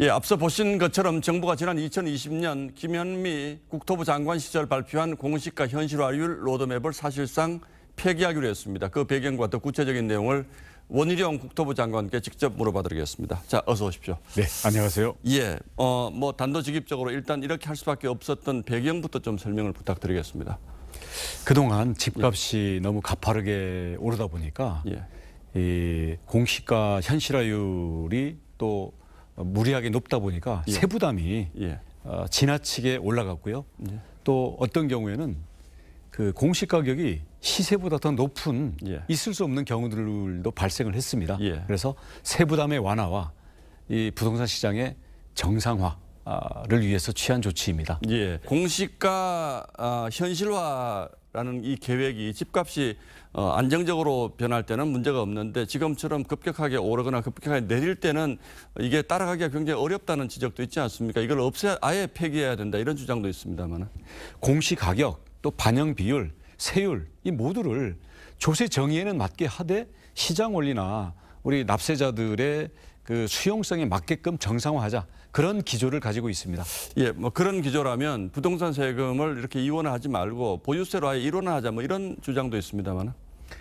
예, 앞서 보신 것처럼 정부가 지난 2020년 김현미 국토부 장관 시절 발표한 공시가 현실화율 로드맵을 사실상 폐기하기로 했습니다. 그 배경과 더 구체적인 내용을 원희룡 국토부 장관께 직접 물어봐드리겠습니다. 자, 어서 오십시오. 네, 안녕하세요. 예, 뭐 단도직입적으로 일단 이렇게 할 수밖에 없었던 배경부터 좀 설명을 부탁드리겠습니다. 그동안 집값이 너무 가파르게 오르다 보니까 이 공시가 현실화율이 또 무리하게 높다 보니까 세부담이 지나치게 올라갔고요. 또 어떤 경우에는 그 공시 가격이 시세보다 더 높은 있을 수 없는 경우들도 발생을 했습니다. 그래서 세부담의 완화와 이 부동산 시장의 정상화를 위해서 취한 조치입니다. 공시가 현실화라는 이 계획이 집값이 안정적으로 변할 때는 문제가 없는데 지금처럼 급격하게 오르거나 급격하게 내릴 때는 이게 따라가기가 굉장히 어렵다는 지적도 있지 않습니까? 이걸 아예 폐기해야 된다 이런 주장도 있습니다만. 공시 가격 또 반영 비율, 세율 이 모두를 조세 정의에는 맞게 하되 시장 원리나 우리 납세자들의 그 수용성에 맞게끔 정상화하자 그런 기조를 가지고 있습니다. 예, 뭐 그런 기조라면 부동산 세금을 이렇게 이원화하지 말고 보유세로 아예 일원화하자 뭐 이런 주장도 있습니다만.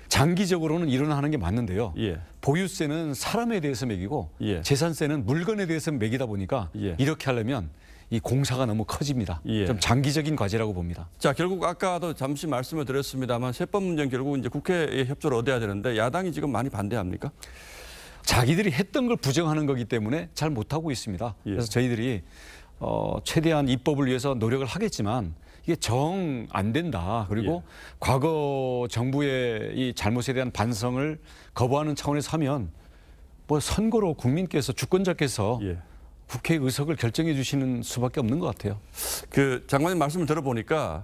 장기적으로는 일원화하는 게 맞는데요. 보유세는 사람에 대해서 매기고 재산세는 물건에 대해서 매기다 보니까 이렇게 하려면 이 공사가 너무 커집니다. 좀 장기적인 과제라고 봅니다. 자, 결국 아까도 잠시 말씀을 드렸습니다만 세법 문제는 결국 이제 국회의 협조를 얻어야 되는데 야당이 지금 많이 반대합니까? 자기들이 했던 걸 부정하는 거기 때문에 잘 못하고 있습니다. 그래서 저희들이 최대한 입법을 위해서 노력을 하겠지만 이게 정 안 된다. 그리고 과거 정부의 이 잘못에 대한 반성을 거부하는 차원에서 하면 뭐 선거로 국민께서 주권자께서 국회 의석을 결정해 주시는 수밖에 없는 것 같아요. 그 장관님 말씀을 들어보니까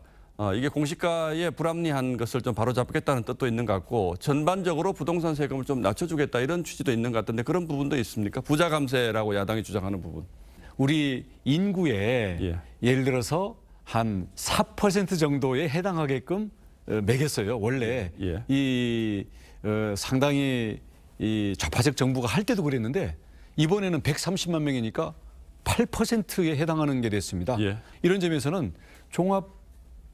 이게 공시가에 불합리한 것을 좀 바로잡겠다는 뜻도 있는 것 같고 전반적으로 부동산 세금을 좀 낮춰주겠다 이런 취지도 있는 것 같은데 그런 부분도 있습니까? 부자 감세라고 야당이 주장하는 부분. 우리 인구에 예를 들어서 한 4% 정도에 해당하게끔 매겼어요. 원래 이 상당히 이 좌파적 정부가 할 때도 그랬는데 이번에는 130만 명이니까 8%에 해당하는 게 됐습니다. 이런 점에서는 종합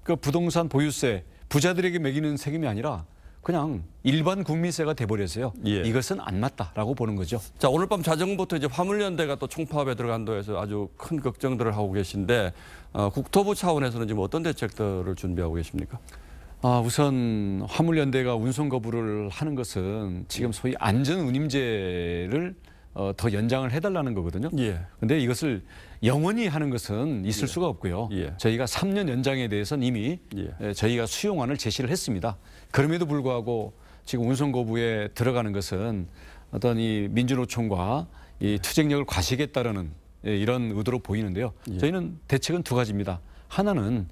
그 부동산 보유세 부자들에게 매기는 세금이 아니라 그냥 일반 국민세가 돼버렸어요. 이것은 안 맞다라고 보는 거죠. 자, 오늘 밤 자정부터 이제 화물연대가 또 총파업에 들어간다고 해서 아주 큰 걱정들을 하고 계신데 국토부 차원에서는 지금 어떤 대책들을 준비하고 계십니까? 우선 화물연대가 운송 거부를 하는 것은 지금 소위 안전운임제를 더 연장을 해달라는 거거든요. 그런데 이것을 영원히 하는 것은 있을 수가 없고요. 저희가 3년 연장에 대해서는 이미 저희가 수용안을 제시를 했습니다. 그럼에도 불구하고 지금 운송 거부에 들어가는 것은 어떤 이 민주노총과 이 투쟁력을 과시하겠다라는 이런 의도로 보이는데요. 저희는 대책은 두 가지입니다. 하나는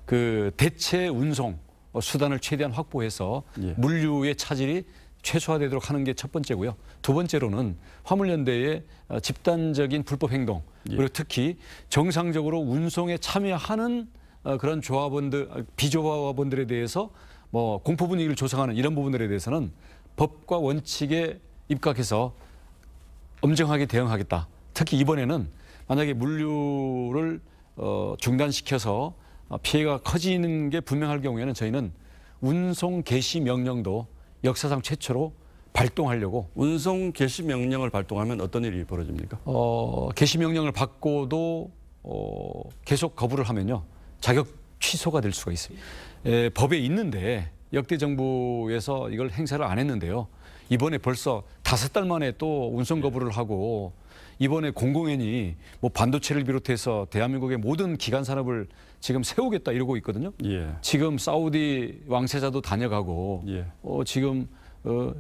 그 대체 운송 수단을 최대한 확보해서 물류의 차질이 최소화되도록 하는 게 첫 번째고요. 두 번째로는 화물연대의 집단적인 불법 행동 그리고 특히 정상적으로 운송에 참여하는 그런 조합원들, 비조합원들에 대해서 뭐 공포 분위기를 조성하는 이런 부분들에 대해서는 법과 원칙에 입각해서 엄정하게 대응하겠다. 특히 이번에는 만약에 물류를 중단시켜서 피해가 커지는 게 분명할 경우에는 저희는 운송 개시 명령도 역사상 최초로 발동하려고. 운송 개시 명령을 발동하면 어떤 일이 벌어집니까? 개시 명령을 받고도 계속 거부를 하면요. 자격 취소가 될 수가 있습니다. 법에 있는데 역대 정부에서 이걸 행사를 안 했는데요. 이번에 벌써 5달 만에 또 운송 거부를 하고 이번에 공공연히 뭐 반도체를 비롯해서 대한민국의 모든 기간 산업을 지금 세우겠다 이러고 있거든요. 지금 사우디 왕세자도 다녀가고 지금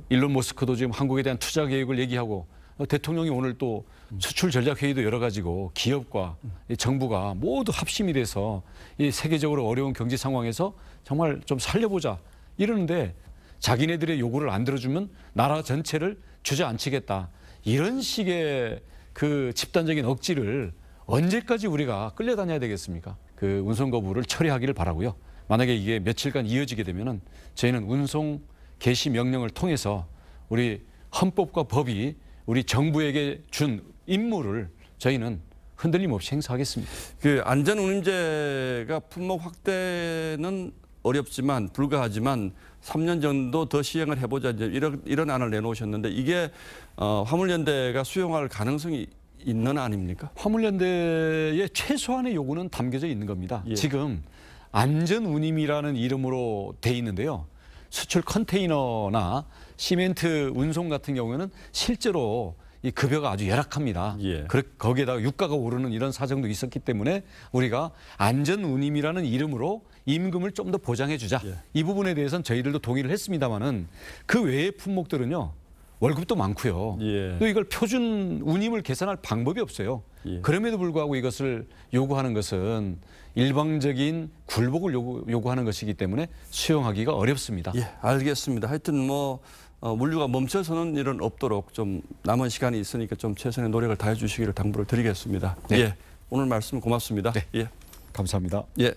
일론 머스크도 지금 한국에 대한 투자 계획을 얘기하고 대통령이 오늘 또 수출 전략 회의도 열어가지고 기업과 정부가 모두 합심이 돼서 이 세계적으로 어려운 경제 상황에서 정말 좀 살려보자 이러는데 자기네들의 요구를 안 들어주면 나라 전체를 주저앉히겠다 이런 식의 그 집단적인 억지를 언제까지 우리가 끌려다녀야 되겠습니까? 그 운송 거부를 처리하기를 바라고요. 만약에 이게 며칠간 이어지게 되면은 저희는 운송 개시 명령을 통해서 우리 헌법과 법이 우리 정부에게 준 임무를 저희는 흔들림 없이 행사하겠습니다. 그 안전운임제가 품목 확대는 어렵지만 불가하지만 3년 정도 더 시행을 해보자 이제 이런 안을 내놓으셨는데 이게 화물연대가 수용할 가능성이 있는 안입니까? 화물연대의 최소한의 요구는 담겨져 있는 겁니다. 예. 지금 안전운임이라는 이름으로 돼 있는데요. 수출 컨테이너나 시멘트 운송 같은 경우에는 실제로 이 급여가 아주 열악합니다. 예. 거기에다가 유가가 오르는 이런 사정도 있었기 때문에 우리가 안전운임이라는 이름으로 임금을 좀 더 보장해 주자. 예. 이 부분에 대해서는 저희들도 동의를 했습니다마는 그 외의 품목들은요. 월급도 많고요. 예. 또 이걸 표준 운임을 계산할 방법이 없어요. 예. 그럼에도 불구하고 이것을 요구하는 것은 일방적인 굴복을 요구하는 것이기 때문에 수용하기가 어렵습니다. 예, 알겠습니다. 하여튼 뭐 물류가 멈춰서는 일은 없도록 좀 남은 시간이 있으니까 좀 최선의 노력을 다해 주시기를 당부를 드리겠습니다. 네. 예, 오늘 말씀 고맙습니다. 네. 예, 감사합니다. 예.